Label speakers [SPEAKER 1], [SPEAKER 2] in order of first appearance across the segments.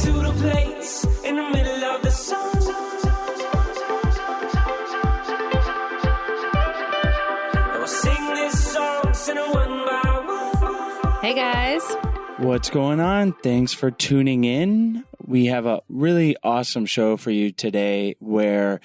[SPEAKER 1] to the place in the middle of the sun. And we'll sing this song, sing it one by one.
[SPEAKER 2] Hey guys.
[SPEAKER 3] What's going on? Thanks for tuning in. We have a really awesome show for you today where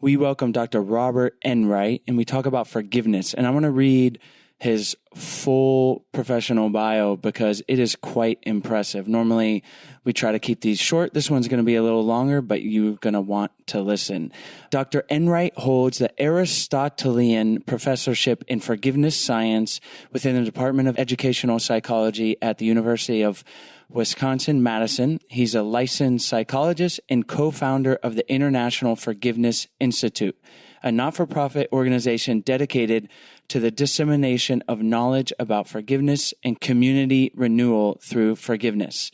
[SPEAKER 3] we welcome Dr. Robert Enright and we talk about forgiveness. And I want to read his full professional bio because it is quite impressive. Normally, we try to keep these short. This one's going to be a little longer, but you're going to want to listen. Dr. Enright holds the Aristotelian Professorship in Forgiveness Science within the Department of Educational Psychology at the University of Wisconsin-Madison. He's a licensed psychologist and co-founder of the International Forgiveness Institute, a not-for-profit organization dedicated to the dissemination of knowledge about forgiveness and community renewal through forgiveness.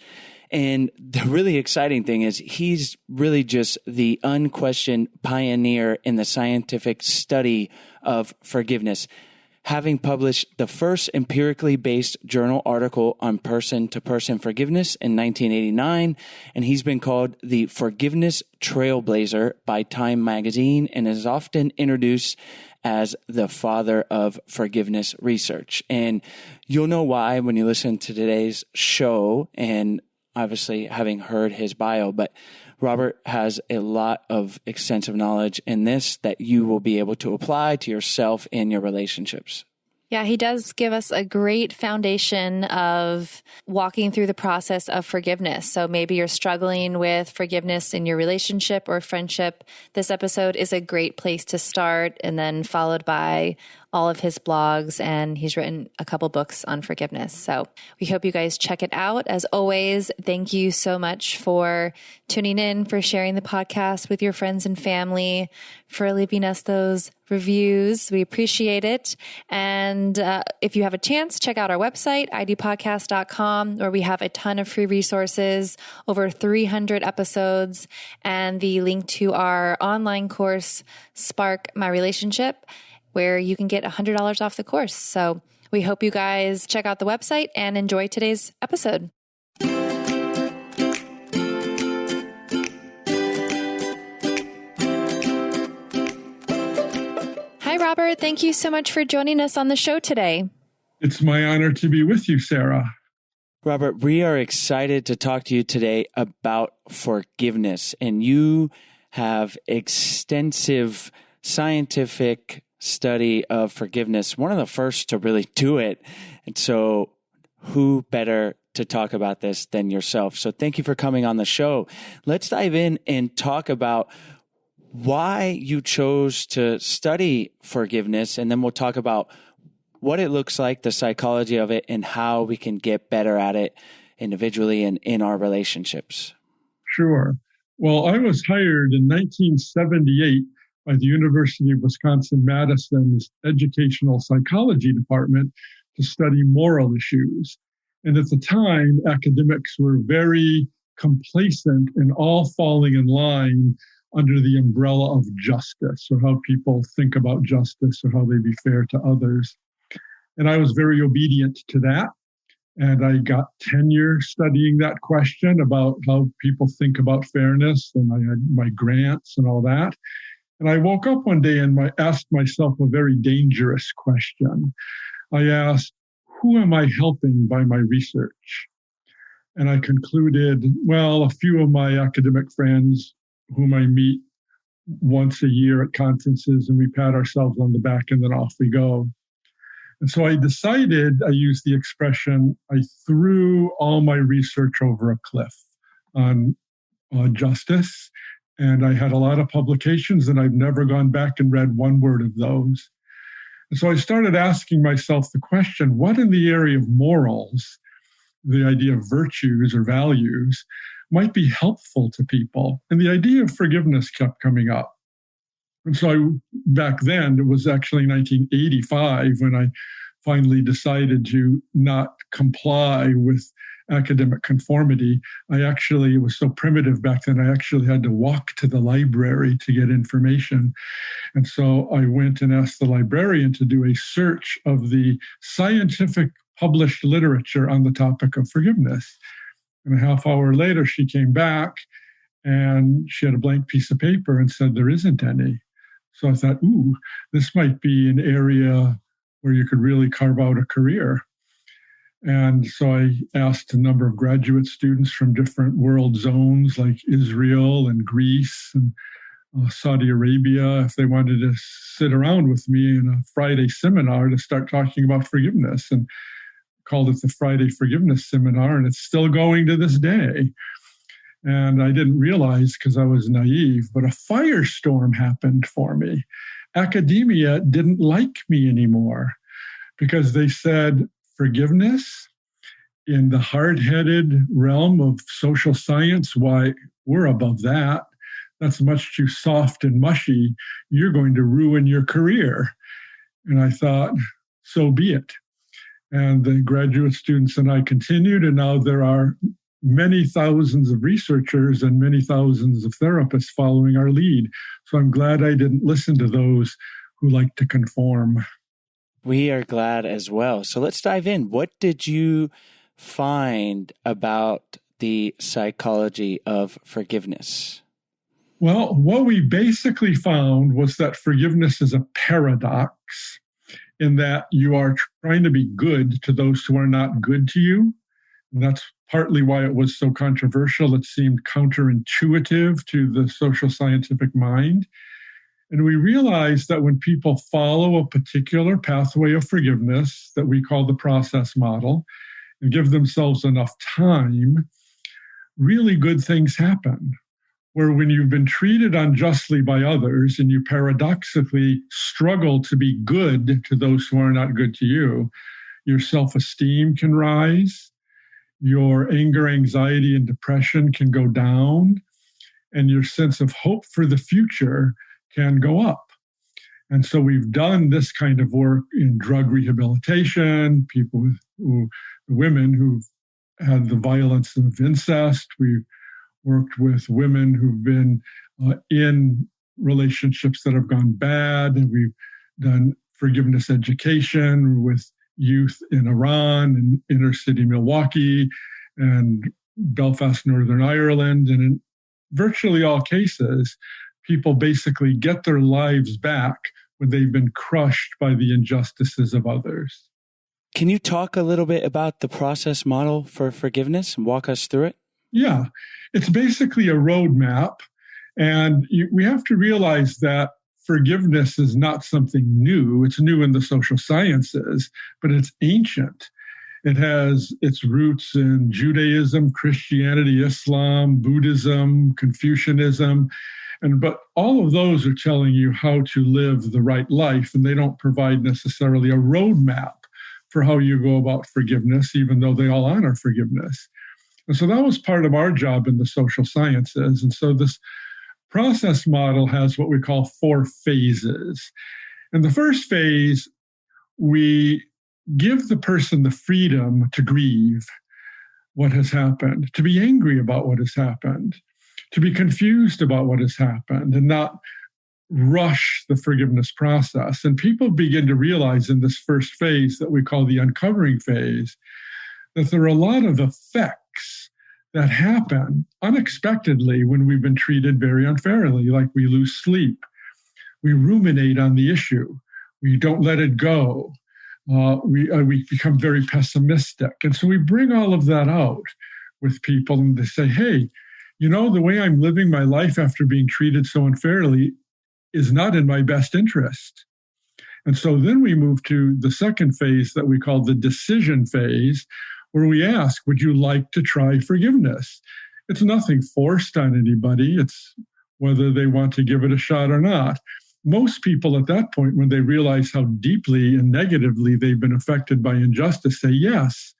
[SPEAKER 3] And the really exciting thing is he's really just the unquestioned pioneer in the scientific study of forgiveness, having published the first empirically based journal article on person-to-person forgiveness in 1989. And he's been called the forgiveness trailblazer by Time magazine and is often introduced as the father of forgiveness research. And you'll know why when you listen to today's show and obviously having heard his bio, but Robert has a lot of extensive knowledge in this that you will be able to apply to yourself and your relationships.
[SPEAKER 2] Yeah, he does give us a great foundation of walking through the process of forgiveness. So maybe you're struggling with forgiveness in your relationship or friendship. This episode is a great place to start, and then followed by all of his blogs, and he's written a couple books on forgiveness. So we hope you guys check it out. As always, thank you so much for tuning in, for sharing the podcast with your friends and family, for leaving us those reviews. We appreciate it. And if you have a chance, check out our website, idpodcast.com, where we have a ton of free resources, over 300 episodes, and the link to our online course, Spark My Relationship, where you can get $100 off the course. So we hope you guys check out the website and enjoy today's episode. Hi, Robert. Thank you so much for joining us on the show today.
[SPEAKER 4] It's my honor to be with you, Sarah.
[SPEAKER 3] Robert, we are excited to talk to you today about forgiveness. And you have extensive scientific study of forgiveness, one of the first to really do it. And so who better to talk about this than yourself? So thank you for coming on the show. Let's dive in and talk about why you chose to study forgiveness. And then we'll talk about what it looks like, the psychology of it, and how we can get better at it individually and in our relationships.
[SPEAKER 4] Sure. Well, I was hired in 1978 by the University of Wisconsin-Madison's Educational Psychology Department to study moral issues. And at the time, academics were very complacent and all falling in line under the umbrella of justice, or how people think about justice or how they be fair to others. And I was very obedient to that. And I got tenure studying that question about how people think about fairness. And I had my grants and all that. And I woke up one day and asked myself a very dangerous question. I asked, who am I helping by my research? And I concluded, well, a few of my academic friends whom I meet once a year at conferences, and we pat ourselves on the back and then off we go. And so I decided, I used the expression, I threw all my research over a cliff on justice. And I had a lot of publications, and I've never gone back and read one word of those. And so I started asking myself the question, what in the area of morals, the idea of virtues or values, might be helpful to people? And the idea of forgiveness kept coming up. And so back then, it was actually 1985 when I finally decided to not comply with academic conformity. It was so primitive back then, I actually had to walk to the library to get information. And so I went and asked the librarian to do a search of the scientific published literature on the topic of forgiveness. And a half hour later, she came back and she had a blank piece of paper and said, there isn't any. So I thought, ooh, this might be an area where you could really carve out a career. And so I asked a number of graduate students from different world zones like Israel and Greece and Saudi Arabia if they wanted to sit around with me in a Friday seminar to start talking about forgiveness, and called it the Friday Forgiveness Seminar, and it's still going to this day. And I didn't realize because I was naive, but a firestorm happened for me. Academia didn't like me anymore because they said forgiveness in the hard-headed realm of social science, why, we're above that. That's much too soft and mushy. You're going to ruin your career. And I thought, so be it. And the graduate students and I continued, and now there are many thousands of researchers and many thousands of therapists following our lead. So I'm glad I didn't listen to those who like to conform.
[SPEAKER 3] We are glad as well. So let's dive in. What did you find about the psychology of forgiveness?
[SPEAKER 4] Well, what we basically found was that forgiveness is a paradox in that you are trying to be good to those who are not good to you. And that's partly why it was so controversial. It seemed counterintuitive to the social scientific mind. And we realized that when people follow a particular pathway of forgiveness that we call the process model and give themselves enough time, really good things happen. Where when you've been treated unjustly by others and you paradoxically struggle to be good to those who are not good to you, your self-esteem can rise, your anger, anxiety, and depression can go down, and your sense of hope for the future can go up. And so we've done this kind of work in drug rehabilitation, women who've had the violence of incest. We've worked with women who've been in relationships that have gone bad, and we've done forgiveness education with youth in Iran and inner city Milwaukee and Belfast, Northern Ireland. And in virtually all cases, people basically get their lives back when they've been crushed by the injustices of others.
[SPEAKER 3] Can you talk a little bit about the process model for forgiveness and walk us through it?
[SPEAKER 4] Yeah, it's basically a roadmap. And we have to realize that forgiveness is not something new. It's new in the social sciences, but it's ancient. It has its roots in Judaism, Christianity, Islam, Buddhism, Confucianism. But all of those are telling you how to live the right life, and they don't provide necessarily a roadmap for how you go about forgiveness, even though they all honor forgiveness. And so that was part of our job in the social sciences. And so this process model has what we call 4 phases. In the first phase, we give the person the freedom to grieve what has happened, to be angry about what has happened, to be confused about what has happened, and not rush the forgiveness process. And people begin to realize in this first phase that we call the uncovering phase, that there are a lot of effects that happen unexpectedly when we've been treated very unfairly, like we lose sleep, we ruminate on the issue, we don't let it go, we become very pessimistic. And so we bring all of that out with people, and they say, hey, you know, the way I'm living my life after being treated so unfairly is not in my best interest. And so then we move to the second phase that we call the decision phase, where we ask, would you like to try forgiveness? It's nothing forced on anybody. It's whether they want to give it a shot or not. Most people at that point, when they realize how deeply and negatively they've been affected by injustice, say yes.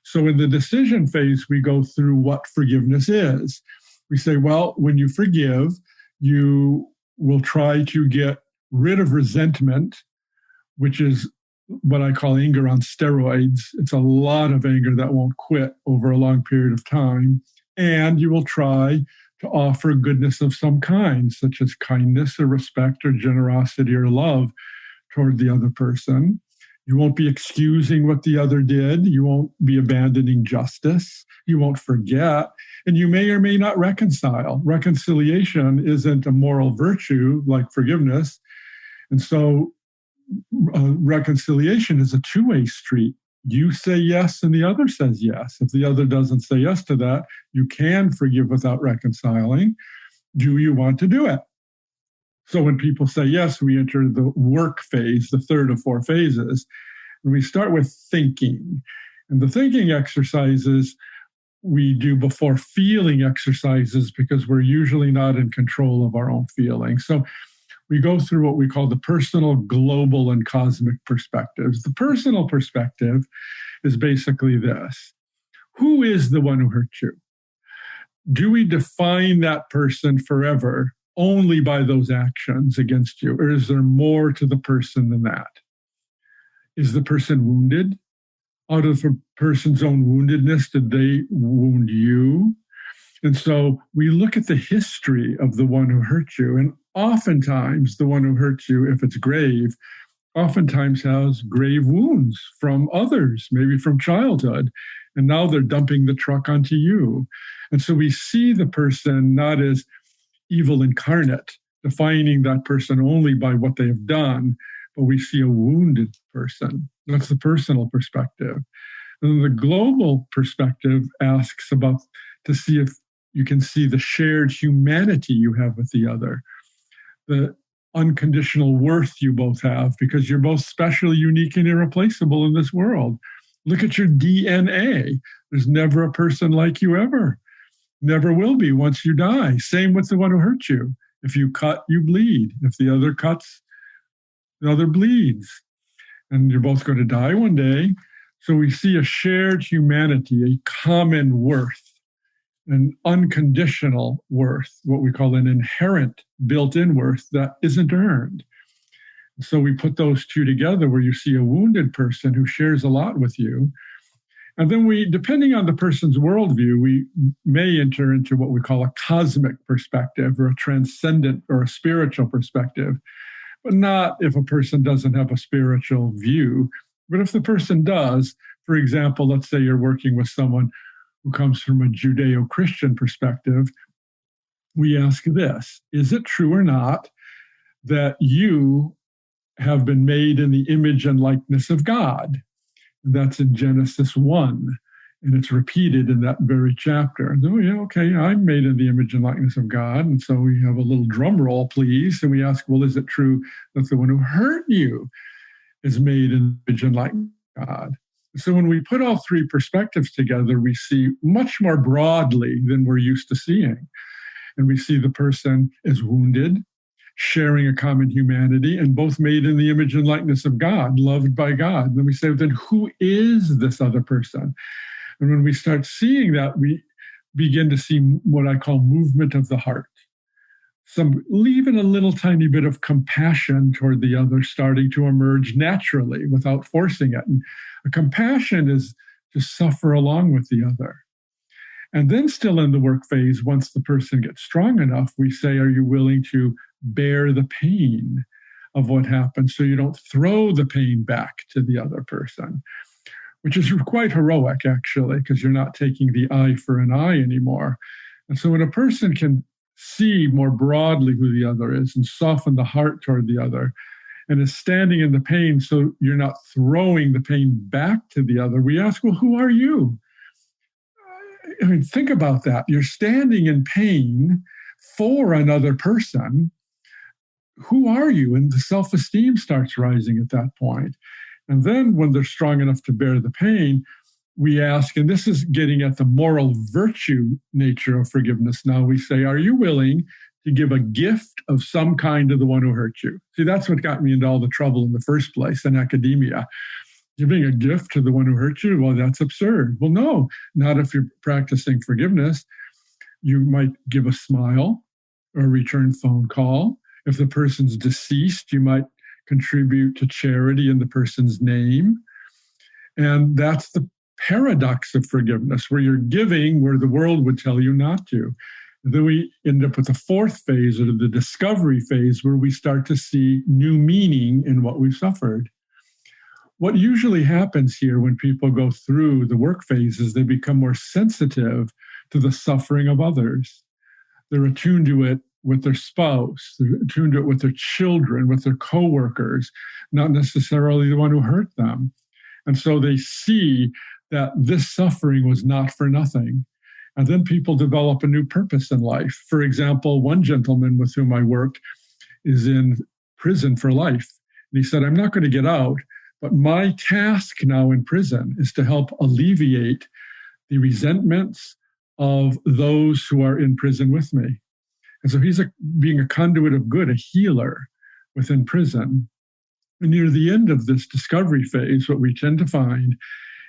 [SPEAKER 4] So in the decision phase, we go through what forgiveness is. We say, well, when you forgive, you will try to get rid of resentment, which is what I call anger on steroids. It's a lot of anger that won't quit over a long period of time. And you will try to offer goodness of some kind, such as kindness or respect or generosity or love toward the other person. You won't be excusing what the other did. You won't be abandoning justice. You won't forget. And you may or may not reconcile. Reconciliation isn't a moral virtue like forgiveness. And so reconciliation is a two-way street. You say yes and the other says yes. If the other doesn't say yes to that, you can forgive without reconciling. Do you want to do it? So when people say yes, we enter the work phase, the third of four phases. And we start with thinking. And the thinking exercises we do before feeling exercises because we're usually not in control of our own feelings. So we go through what we call the personal, global, and cosmic perspectives. The personal perspective is basically this. Who is the one who hurt you? Do we define that person forever only by those actions against you? Or is there more to the person than that? Is the person wounded? Out of the person's own woundedness, did they wound you? And so we look at the history of the one who hurt you. And oftentimes the one who hurt you, if it's grave, oftentimes has grave wounds from others, maybe from childhood. And now they're dumping the truck onto you. And so we see the person not as evil incarnate, defining that person only by what they have done, but we see a wounded person. That's the personal perspective. And the global perspective asks about to see if you can see the shared humanity you have with the other, the unconditional worth you both have, because you're both special, unique, and irreplaceable in this world. Look at your DNA. There's never a person like you ever. Never will be once you die. Same with the one who hurt you. If you cut, you bleed. If the other cuts, the other bleeds. And you're both going to die one day. So we see a shared humanity, a common worth, an unconditional worth, what we call an inherent built-in worth that isn't earned. So we put those two together where you see a wounded person who shares a lot with you. And then we, depending on the person's worldview, we may enter into what we call a cosmic perspective or a transcendent or a spiritual perspective, but not if a person doesn't have a spiritual view. But if the person does, for example, let's say you're working with someone who comes from a Judeo-Christian perspective, we ask this: is it true or not that you have been made in the image and likeness of God? That's in Genesis 1, and it's repeated in that very chapter. And, oh, yeah, okay, I'm made in the image and likeness of God. And so we have a little drum roll, please. And we ask, well, is it true that the one who hurt you is made in the image and likeness of God? So when we put all three perspectives together, we see much more broadly than we're used to seeing. And we see the person is wounded, sharing a common humanity, and both made in the image and likeness of God, loved by God. And then we say, then who is this other person? And when we start seeing that, we begin to see what I call movement of the heart. Leaving a little tiny bit of compassion toward the other starting to emerge naturally without forcing it. And a compassion is to suffer along with the other. And then still in the work phase, once the person gets strong enough, we say, are you willing to bear the pain of what happened so you don't throw the pain back to the other person, which is quite heroic, actually, because you're not taking the eye for an eye anymore. And so when a person can see more broadly who the other is and soften the heart toward the other and is standing in the pain so you're not throwing the pain back to the other, we ask, well, who are you? I mean, think about that. You're standing in pain for another person. Who are you? And the self-esteem starts rising at that point. And then when they're strong enough to bear the pain, we ask, and this is getting at the moral virtue nature of forgiveness. Now we say, are you willing to give a gift of some kind to the one who hurt you? See, that's what got me into all the trouble in the first place in academia. Giving a gift to the one who hurt you, well, that's absurd. Well, no, not if you're practicing forgiveness. You might give a smile or a return phone call. If the person's deceased, you might contribute to charity in the person's name. And that's the paradox of forgiveness, where you're giving where the world would tell you not to. And then we end up with the fourth phase, or the discovery phase, where we start to see new meaning in what we've suffered. what usually happens here when people go through the work phase is they become more sensitive to the suffering of others. They're attuned to it with their spouse, they're attuned to it with their children, with their coworkers, not necessarily the one who hurt them. And so they see that this suffering was not for nothing. And then people develop a new purpose in life. For example, one gentleman with whom I worked is in prison for life. And he said, I'm not going to get out, but my task now in prison is to help alleviate the resentments of those who are in prison with me. And so he's being a conduit of good, a healer within prison. And near the end of this discovery phase, what we tend to find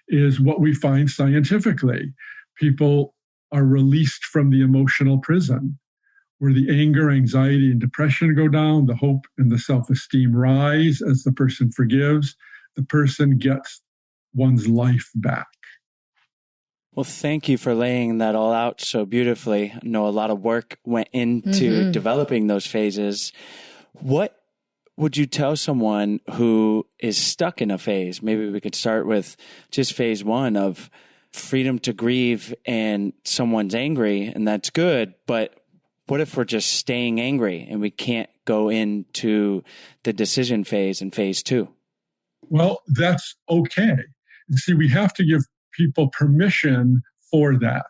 [SPEAKER 4] is what we find scientifically. People are released from the emotional prison, where the anger, anxiety, and depression go down, the hope and the self-esteem rise as the person forgives. The person gets one's life back.
[SPEAKER 3] Well, thank you for laying that all out so beautifully. I know a lot of work went into developing those phases. What would you tell someone who is stuck in a phase? Maybe we could start with just phase one of freedom to grieve, and someone's angry, and that's good. But what if we're just staying angry and we can't go into the decision phase in phase two?
[SPEAKER 4] Well, that's okay. See, we have to give people permission for that.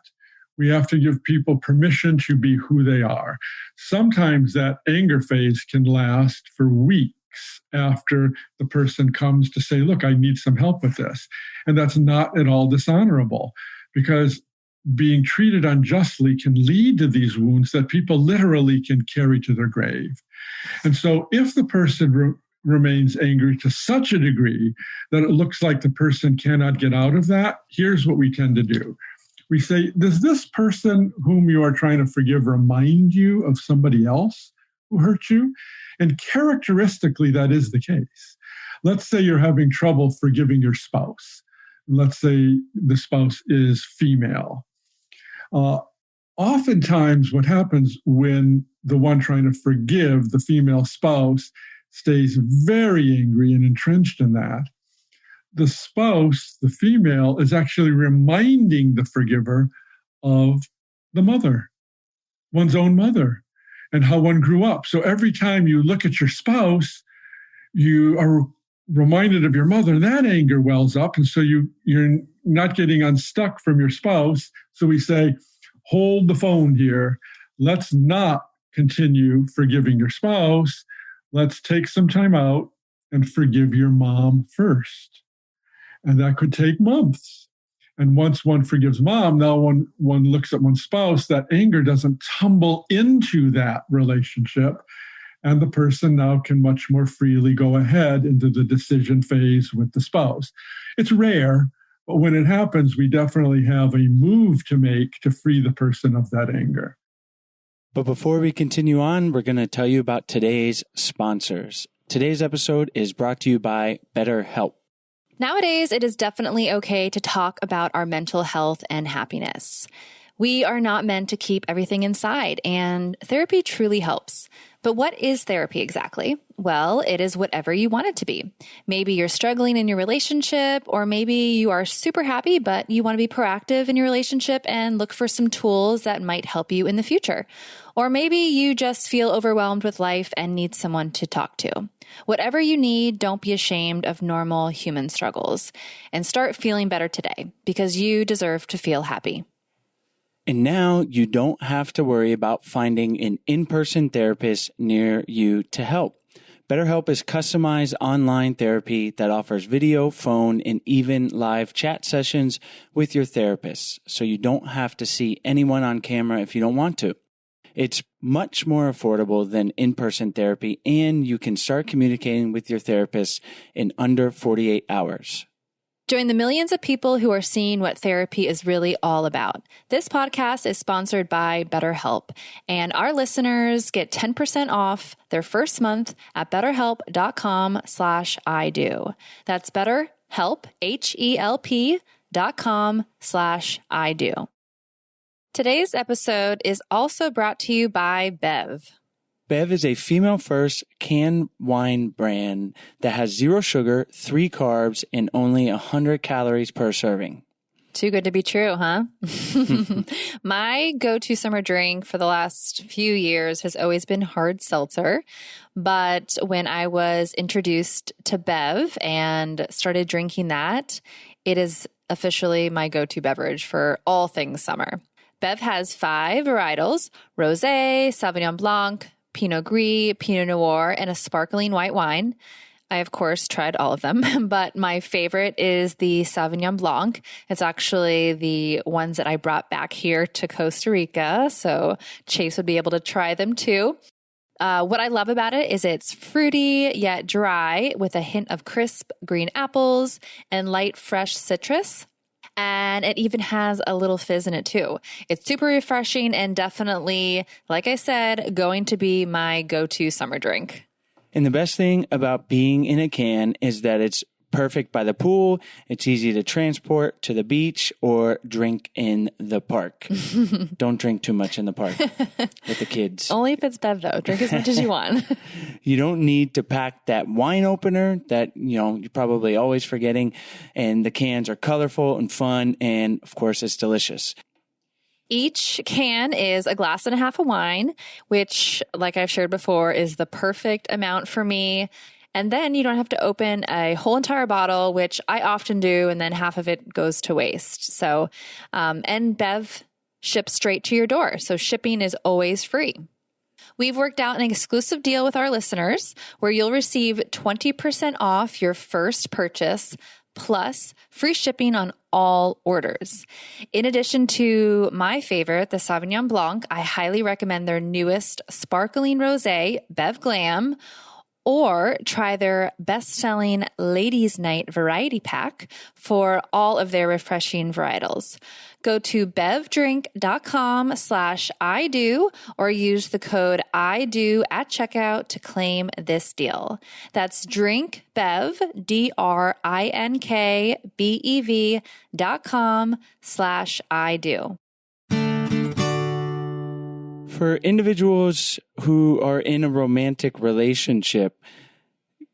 [SPEAKER 4] We have to give people permission to be who they are. Sometimes that anger phase can last for weeks after the person comes to say, look, I need some help with this. And that's not at all dishonorable, because being treated unjustly can lead to these wounds that people literally can carry to their grave. And so if the person remains angry to such a degree that it looks like the person cannot get out of that, here's what we tend to do. We say, does this person whom you are trying to forgive remind you of somebody else who hurt you? And characteristically, that is the case. Let's say you're having trouble forgiving your spouse. Let's say the spouse is female. Oftentimes, what happens when the one trying to forgive the female spouse stays very angry and entrenched in that, the spouse, the female, is actually reminding the forgiver of the mother, one's own mother, and how one grew up. So every time you look at your spouse, you are reminded of your mother, and that anger wells up. And so you're not getting unstuck from your spouse. So we say, hold the phone here. Let's not continue forgiving your spouse. Let's take some time out and forgive your mom first. And that could take months. And once one forgives mom, now one looks at one's spouse, that anger doesn't tumble into that relationship. And the person now can much more freely go ahead into the decision phase with the spouse. It's rare, but when it happens, we definitely have a move to make to free the person of that anger.
[SPEAKER 3] But before we continue on, we're going to tell you about today's sponsors. Today's episode is brought to you by BetterHelp.
[SPEAKER 2] Nowadays, it is definitely okay to talk about our mental health and happiness. We are not meant to keep everything inside, and therapy truly helps. But what is therapy exactly? Well, it is whatever you want it to be. Maybe you're struggling in your relationship, or maybe you are super happy, but you want to be proactive in your relationship and look for some tools that might help you in the future. Or maybe you just feel overwhelmed with life and need someone to talk to. Whatever you need, don't be ashamed of normal human struggles and start feeling better today, because you deserve to feel happy.
[SPEAKER 3] And now you don't have to worry about finding an in-person therapist near you to help. BetterHelp is customized online therapy that offers video, phone, and even live chat sessions with your therapist, so you don't have to see anyone on camera if you don't want to. It's much more affordable than in-person therapy, and you can start communicating with your therapist in under 48 hours.
[SPEAKER 2] Join the millions of people who are seeing what therapy is really all about. This podcast is sponsored by BetterHelp, and our listeners get 10% off their first month at betterhelp.com/ido. That's BetterHelp, HELP.com/ido. Today's episode is also brought to you by Bev.
[SPEAKER 3] Bev is a female-first canned wine brand that has 0 sugar, 3 carbs, and only 100 calories per serving.
[SPEAKER 2] Too good to be true, huh? My go-to summer drink for the last few years has always been hard seltzer. But when I was introduced to Bev and started drinking that, it is officially my go-to beverage for all things summer. Bev has 5 varietals: Rosé, Sauvignon Blanc, Pinot Gris, Pinot Noir, and a sparkling white wine. I, of course, tried all of them, but my favorite is the Sauvignon Blanc. It's actually the ones that I brought back here to Costa Rica, so Chase would be able to try them too. What I love about it is it's fruity yet dry with a hint of crisp green apples and light fresh citrus. And it even has a little fizz in it too. It's super refreshing and definitely, like I said, going to be my go-to summer drink.
[SPEAKER 3] And the best thing about being in a can is that it's perfect by the pool. It's easy to transport to the beach or drink in the park. Don't drink too much in the park with the kids.
[SPEAKER 2] Only if it's Bev, though. Drink as much as you want.
[SPEAKER 3] You don't need to pack that wine opener that, you're probably always forgetting. And the cans are colorful and fun. And of course, it's delicious.
[SPEAKER 2] Each can is a glass and a half of wine, which, like I've shared before, is the perfect amount for me. And then you don't have to open a whole entire bottle, which I often do, and then half of it goes to waste. So, and Bev ships straight to your door. So shipping is always free. We've worked out an exclusive deal with our listeners where you'll receive 20% off your first purchase plus free shipping on all orders. In addition to my favorite, the Sauvignon Blanc, I highly recommend their newest sparkling rosé, Bev Glam, or try their best-selling Ladies Night Variety Pack for all of their refreshing varietals. Go to bevdrink.com/IDO or use the code IDO at checkout to claim this deal. That's drinkbev, drinkbev.com/IDO.
[SPEAKER 3] For individuals who are in a romantic relationship,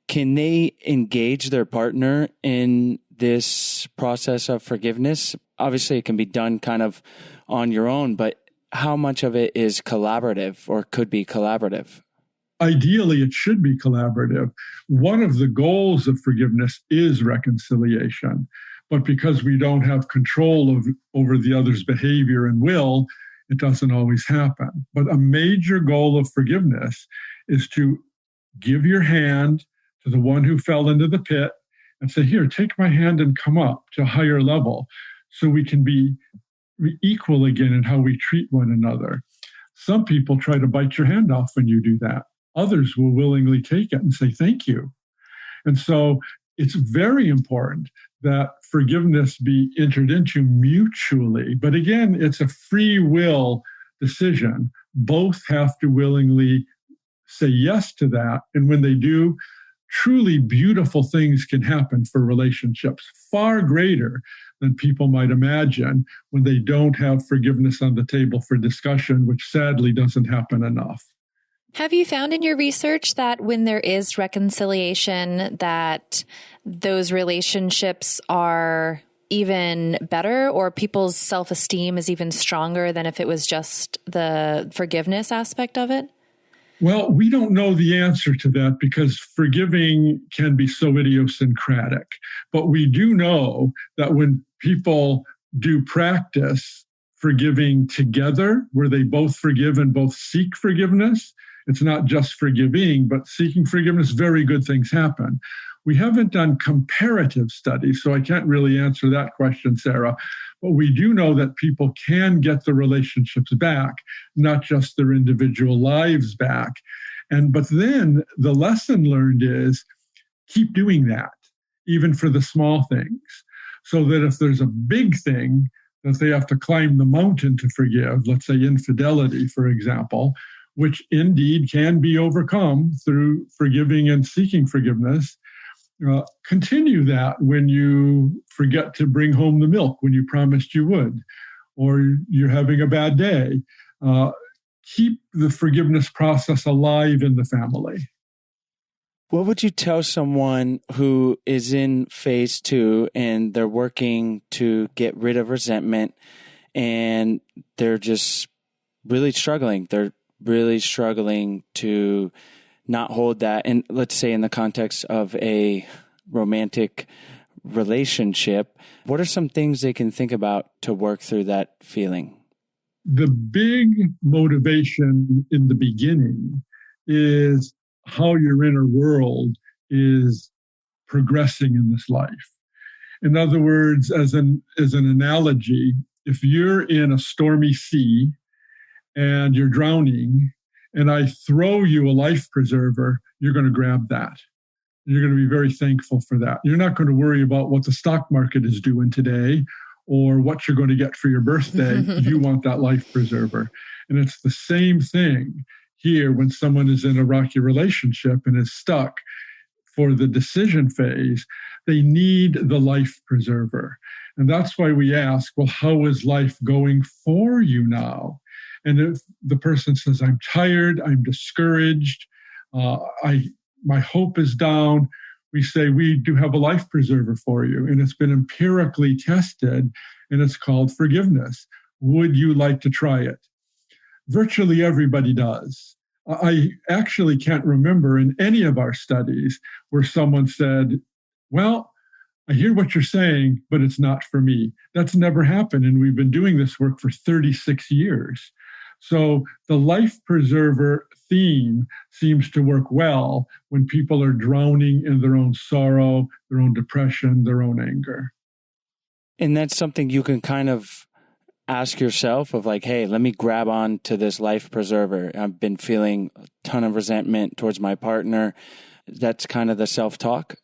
[SPEAKER 3] can they engage their partner in this process of forgiveness? Obviously, it can be done kind of on your own, but how much of it is collaborative or could be collaborative?
[SPEAKER 4] Ideally, it should be collaborative. One of the goals of forgiveness is reconciliation. But because we don't have control over the other's behavior and will, it doesn't always happen. But a major goal of forgiveness is to give your hand to the one who fell into the pit and say, here, take my hand and come up to a higher level so we can be equal again in how we treat one another. Some people try to bite your hand off when you do that. Others will willingly take it and say, thank you. And so it's very important that forgiveness be entered into mutually. But again, it's a free will decision. Both have to willingly say yes to that. And when they do, truly beautiful things can happen for relationships, far greater than people might imagine when they don't have forgiveness on the table for discussion, which sadly doesn't happen enough.
[SPEAKER 2] Have you found in your research that when there is reconciliation, that those relationships are even better, or people's self-esteem is even stronger than if it was just the forgiveness aspect of it?
[SPEAKER 4] Well, we don't know the answer to that because forgiving can be so idiosyncratic. But we do know that when people do practice forgiving together, where they both forgive and both seek forgiveness, it's not just forgiving, but seeking forgiveness, very good things happen. We haven't done comparative studies, so I can't really answer that question, Sarah. But we do know that people can get the relationships back, not just their individual lives back. But then the lesson learned is keep doing that, even for the small things, so that if there's a big thing that they have to climb the mountain to forgive, let's say infidelity, for example, which indeed can be overcome through forgiving and seeking forgiveness. Continue that when you forget to bring home the milk when you promised you would, or you're having a bad day. keep the forgiveness process alive in the family.
[SPEAKER 3] What would you tell someone who is in phase 2 and they're working to get rid of resentment and they're just really struggling? They're really struggling to not hold that. And let's say in the context of a romantic relationship, what are some things they can think about to work through that feeling?
[SPEAKER 4] The big motivation in the beginning is how your inner world is progressing in this life. In other words, as an analogy, if you're in a stormy sea and you're drowning and I throw you a life preserver, you're going to grab that. You're going to be very thankful for that. You're not going to worry about what the stock market is doing today or what you're going to get for your birthday. You want that life preserver. And it's the same thing here when someone is in a rocky relationship and is stuck for the decision phase. They need the life preserver. And that's why we ask, well, how is life going for you now? And if the person says, I'm tired, I'm discouraged, my hope is down, we say, we do have a life preserver for you. And it's been empirically tested, and it's called forgiveness. Would you like to try it? Virtually everybody does. I actually can't remember in any of our studies where someone said, well, I hear what you're saying, but it's not for me. That's never happened. And we've been doing this work for 36 years. So the life preserver theme seems to work well when people are drowning in their own sorrow, their own depression, their own anger.
[SPEAKER 3] And that's something you can kind of ask yourself of like, hey, let me grab on to this life preserver. I've been feeling a ton of resentment towards my partner. That's kind of the self-talk.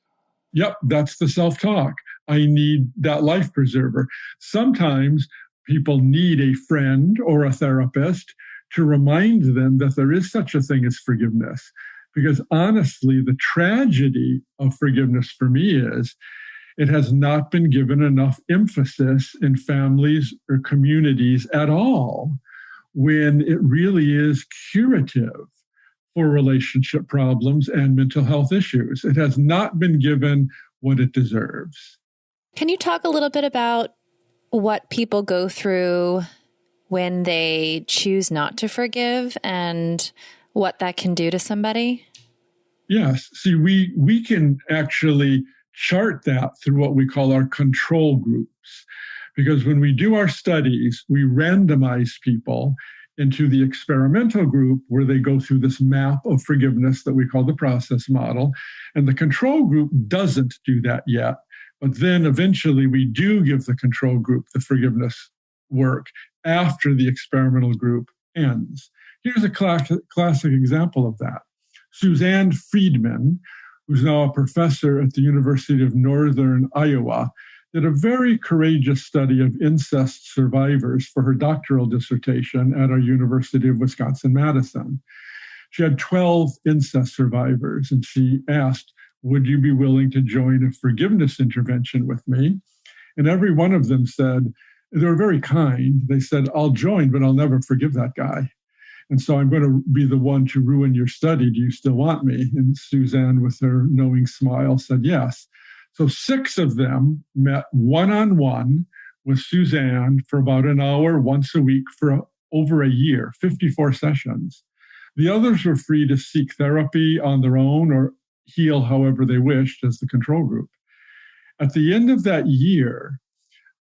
[SPEAKER 4] Yep, that's the self-talk. I need that life preserver. Sometimes people need a friend or a therapist to remind them that there is such a thing as forgiveness. Because honestly, the tragedy of forgiveness for me is it has not been given enough emphasis in families or communities at all, when it really is curative for relationship problems and mental health issues. It has not been given what it deserves.
[SPEAKER 2] Can you talk a little bit about what people go through when they choose not to forgive and what that can do to somebody?
[SPEAKER 4] Yes. See, we can actually chart that through what we call our control groups. Because when we do our studies, we randomize people into the experimental group where they go through this map of forgiveness that we call the process model. And the control group doesn't do that yet. But then eventually we do give the control group the forgiveness work after the experimental group ends. Here's a classic example of that. Suzanne Friedman, who's now a professor at the University of Northern Iowa, did a very courageous study of incest survivors for her doctoral dissertation at our University of Wisconsin-Madison. She had 12 incest survivors, and she asked, would you be willing to join a forgiveness intervention with me? And every one of them said, they were very kind. They said, I'll join, but I'll never forgive that guy. And so I'm going to be the one to ruin your study. Do you still want me? And Suzanne, with her knowing smile, said yes. So 6 of them met one-on-one with Suzanne for about an hour once a week for over a year, 54 sessions. The others were free to seek therapy on their own or heal however they wished as the control group. At the end of that year,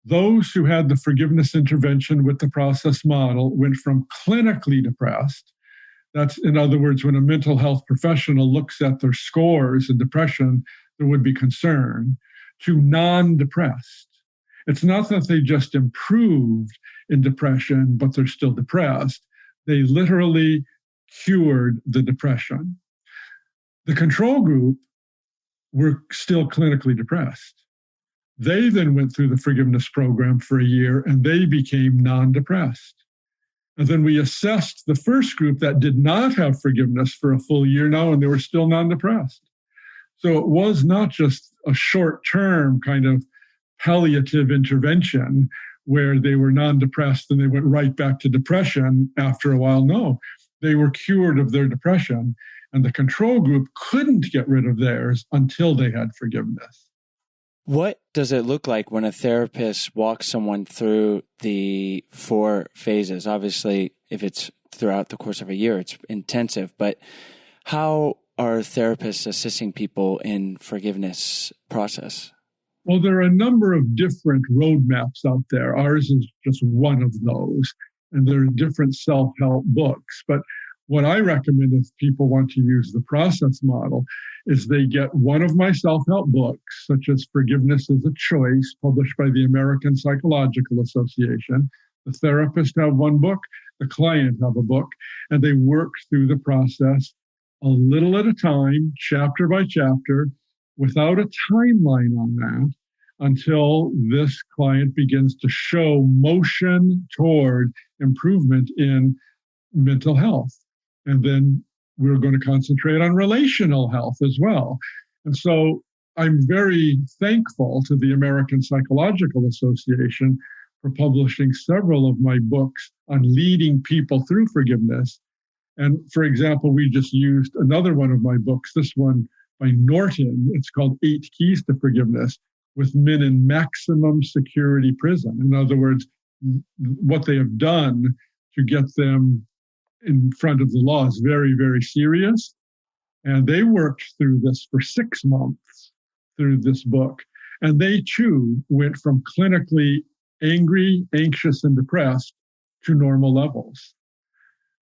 [SPEAKER 4] those who had the forgiveness intervention with the process model went from clinically depressed, that's in other words, when a mental health professional looks at their scores in depression, there would be concern, to non-depressed. It's not that they just improved in depression, but they're still depressed. They literally cured the depression. The control group were still clinically depressed. They then went through the forgiveness program for a year and they became non-depressed. And then we assessed the first group that did not have forgiveness for a full year now, and they were still non-depressed. So it was not just a short-term kind of palliative intervention where they were non-depressed and they went right back to depression after a while. No, they were cured of their depression, and the control group couldn't get rid of theirs until they had forgiveness.
[SPEAKER 3] What does it look like when a therapist walks someone through the 4 phases? Obviously, if it's throughout the course of a year, it's intensive, but how are therapists assisting people in forgiveness process?
[SPEAKER 4] Well, there are a number of different roadmaps out there. Ours is just one of those, and there are different self-help books. But what I recommend if people want to use the process model is they get one of my self-help books, such as Forgiveness is a Choice, published by the American Psychological Association. The therapist have one book, the client have a book, and they work through the process a little at a time, chapter by chapter, without a timeline on that, until this client begins to show motion toward improvement in mental health. And then we're going to concentrate on relational health as well. And so I'm very thankful to the American Psychological Association for publishing several of my books on leading people through forgiveness. And for example, we just used another one of my books, this one by Norton. It's called 8 Keys to Forgiveness, with men in maximum security prison. In other words, what they have done to get them in front of the law is very, very serious. And they worked through this for 6 months through this book. And they too went from clinically angry, anxious, and depressed to normal levels.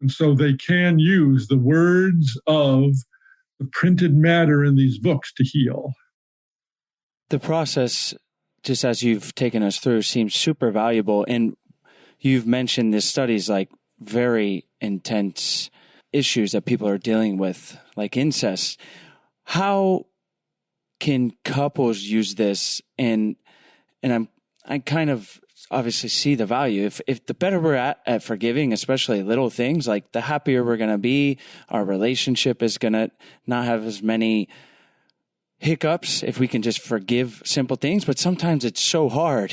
[SPEAKER 4] And so they can use the words of the printed matter in these books to heal.
[SPEAKER 3] The process, just as you've taken us through, seems super valuable. And you've mentioned this studies like very intense issues that people are dealing with, like incest. How can couples use this? And I kind of obviously see the value. If the better we're at forgiving, especially little things, like the happier we're going to be, our relationship is going to not have as many hiccups if we can just forgive simple things. But sometimes it's so hard.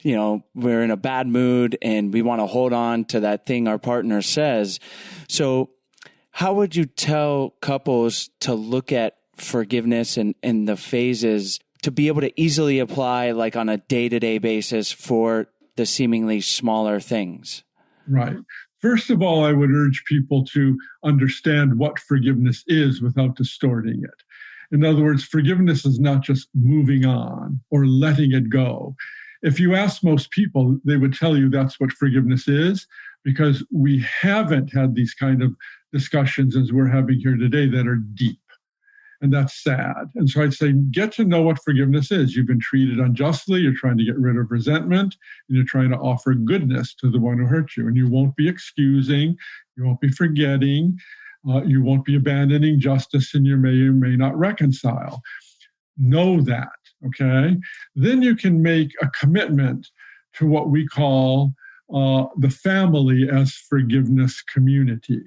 [SPEAKER 3] We're in a bad mood and we want to hold on to that thing our partner says. So how would you tell couples to look at forgiveness and the phases to be able to easily apply, like on a day-to-day basis, for the seemingly smaller things?
[SPEAKER 4] Right. First of all, I would urge people to understand what forgiveness is without distorting it. In other words, forgiveness is not just moving on or letting it go. If you ask most people, they would tell you that's what forgiveness is, because we haven't had these kind of discussions as we're having here today that are deep. And that's sad. And so I'd say, get to know what forgiveness is. You've been treated unjustly. You're trying to get rid of resentment. And you're trying to offer goodness to the one who hurt you. And you won't be excusing. You won't be forgetting. You won't be abandoning justice, and you may or may not reconcile. Know that, okay? Then you can make a commitment to what we call the family as forgiveness community.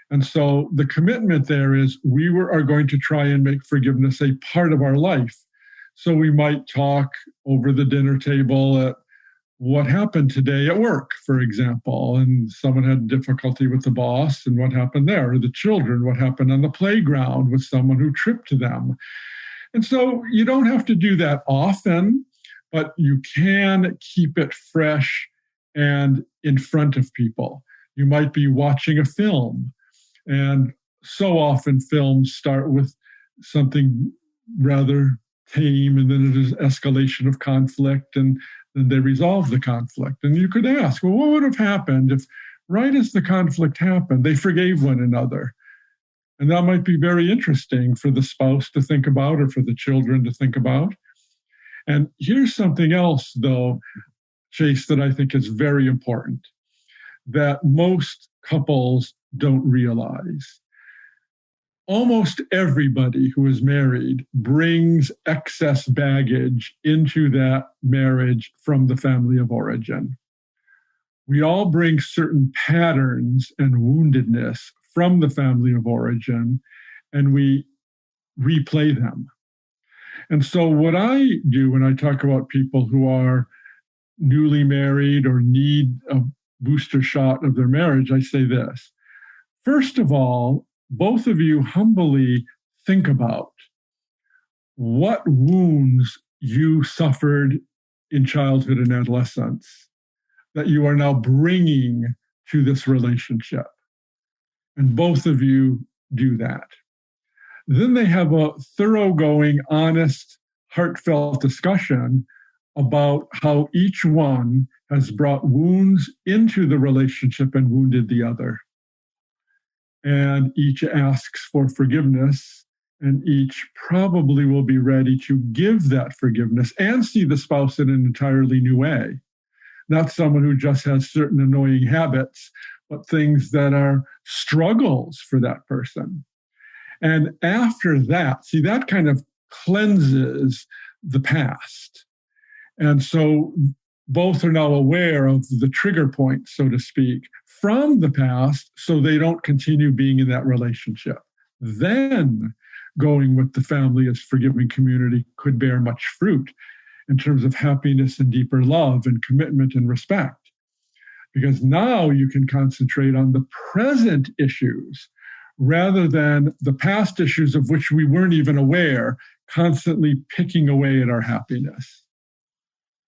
[SPEAKER 4] And so the commitment there is we are going to try and make forgiveness a part of our life. So we might talk over the dinner table at what happened today at work, for example, and someone had difficulty with the boss, and what happened there, or the children, what happened on the playground with someone who tripped them. And so you don't have to do that often, but you can keep it fresh and in front of people. You might be watching a film, and so often films start with something rather tame, and then it is escalation of conflict, and then they resolve the conflict. And you could ask, well, what would have happened if right as the conflict happened, they forgave one another? And that might be very interesting for the spouse to think about, or for the children to think about. And here's something else, though, Chase, that I think is very important, that most couples don't realize. Almost everybody who is married brings excess baggage into that marriage from the family of origin. We all bring certain patterns and woundedness from the family of origin, and we replay them. And so what I do when I talk about people who are newly married or need a booster shot of their marriage, I say this. First of all, both of you humbly think about what wounds you suffered in childhood and adolescence that you are now bringing to this relationship. And both of you do that. Then they have a thoroughgoing, honest, heartfelt discussion about how each one has brought wounds into the relationship and wounded the other. And each asks for forgiveness, and each probably will be ready to give that forgiveness and see the spouse in an entirely new way. Not someone who just has certain annoying habits, but things that are struggles for that person. And after that, see, that kind of cleanses the past. And so both are now aware of the trigger point, so to speak, from the past, so they don't continue being in that relationship. Then going with the family as forgiving community could bear much fruit in terms of happiness and deeper love and commitment and respect. Because now you can concentrate on the present issues rather than the past issues of which we weren't even aware, constantly picking away at our happiness.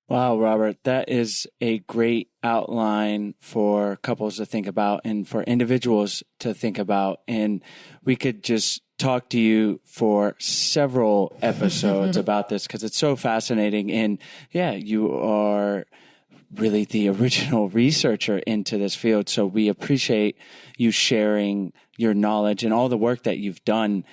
[SPEAKER 3] Wow, Robert, that is a great outline for couples to think about and for individuals to think about. And we could just talk to you for several episodes about this because it's so fascinating. And yeah, you are really the original researcher into this field. So we appreciate you sharing your knowledge and all the work that you've done.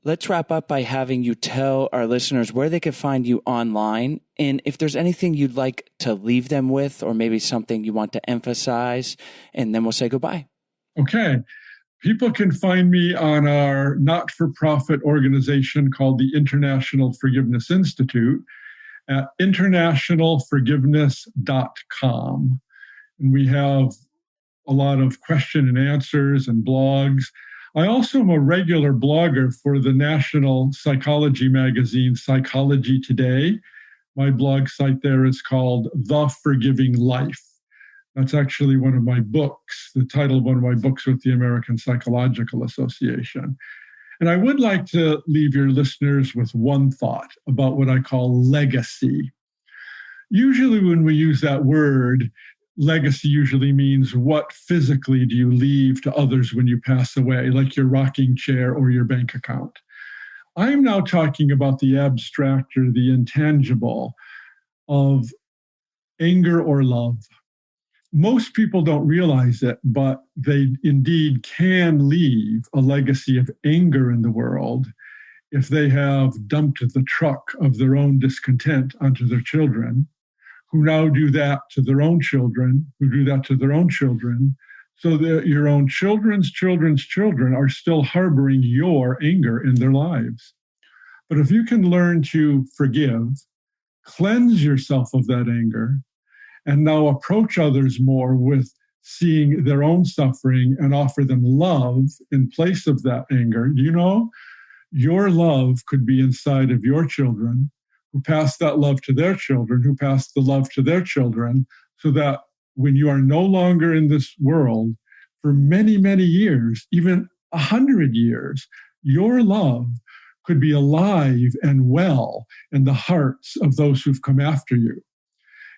[SPEAKER 3] Let's wrap up by having you tell our listeners where they can find you online and if there's anything you'd like to leave them with or maybe something you want to emphasize, and then we'll say goodbye.
[SPEAKER 4] Okay. People can find me on our not-for-profit organization called the International Forgiveness Institute at internationalforgiveness.com. And we have a lot of question and answers and blogs. I also am a regular blogger for the national psychology magazine, Psychology Today. My blog site there is called The Forgiving Life. That's actually one of my books, the title of one of my books with the American Psychological Association. And I would like to leave your listeners with one thought about what I call legacy. Usually when we use that word, legacy usually means what physically do you leave to others when you pass away, like your rocking chair or your bank account. I'm now talking about the abstract or the intangible of anger or love. Most people don't realize it, but they indeed can leave a legacy of anger in the world if they have dumped the truck of their own discontent onto their children, who now do that to their own children, who do that to their own children, so that your own children's children's children are still harboring your anger in their lives. But if you can learn to forgive, cleanse yourself of that anger, and now approach others more with seeing their own suffering and offer them love in place of that anger, you know, your love could be inside of your children, who pass that love to their children, who pass the love to their children, so that when you are no longer in this world for many, many years, even 100 years, your love could be alive and well in the hearts of those who've come after you.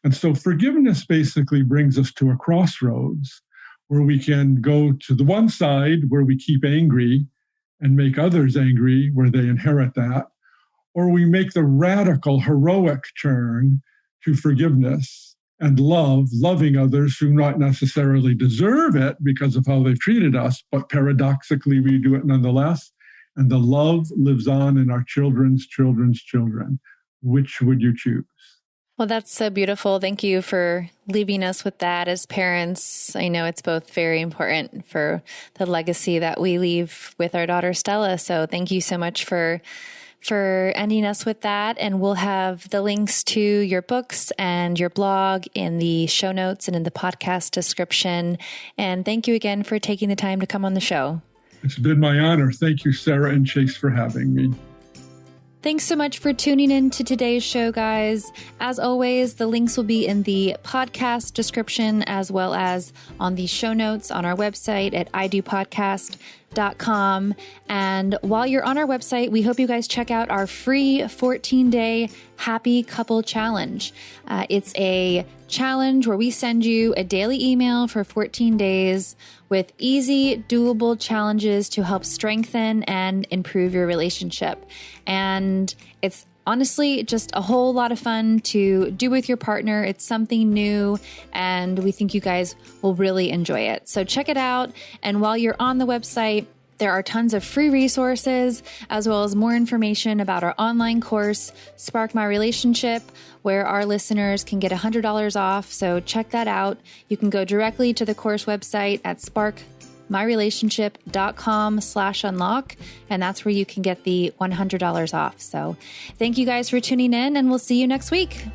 [SPEAKER 4] And so forgiveness basically brings us to a crossroads where we can go to the one side where we keep angry and make others angry, where they inherit that, or we make the radical, heroic turn to forgiveness and love, loving others who not necessarily deserve it because of how they've treated us, but paradoxically we do it nonetheless. And the love lives on in our children's children's children. Which would you choose?
[SPEAKER 2] Well, that's so beautiful. Thank you for leaving us with that as parents. I know it's both very important for the legacy that we leave with our daughter Stella. So thank you so much for ending us with that. And we'll have the links to your books and your blog in the show notes and in the podcast description. And thank you again for taking the time to come on the show.
[SPEAKER 4] It's been my honor. Thank you, Sarah and Chase, for having me.
[SPEAKER 2] Thanks so much for tuning in to today's show, guys. As always, the links will be in the podcast description as well as on the show notes on our website at idopodcast.com. And while you're on our website, we hope you guys check out our free 14-day Happy Couple Challenge. It's a challenge where we send you a daily email for 14 days with easy, doable challenges to help strengthen and improve your relationship. And it's honestly just a whole lot of fun to do with your partner. It's something new, and we think you guys will really enjoy it. So check it out. And while you're on the website, there are tons of free resources, as well as more information about our online course, Spark My Relationship, where our listeners can get $100 off. So check that out. You can go directly to the course website at sparkmyrelationship.com/unlock, and that's where you can get the $100 off. So thank you guys for tuning in, and we'll see you next week.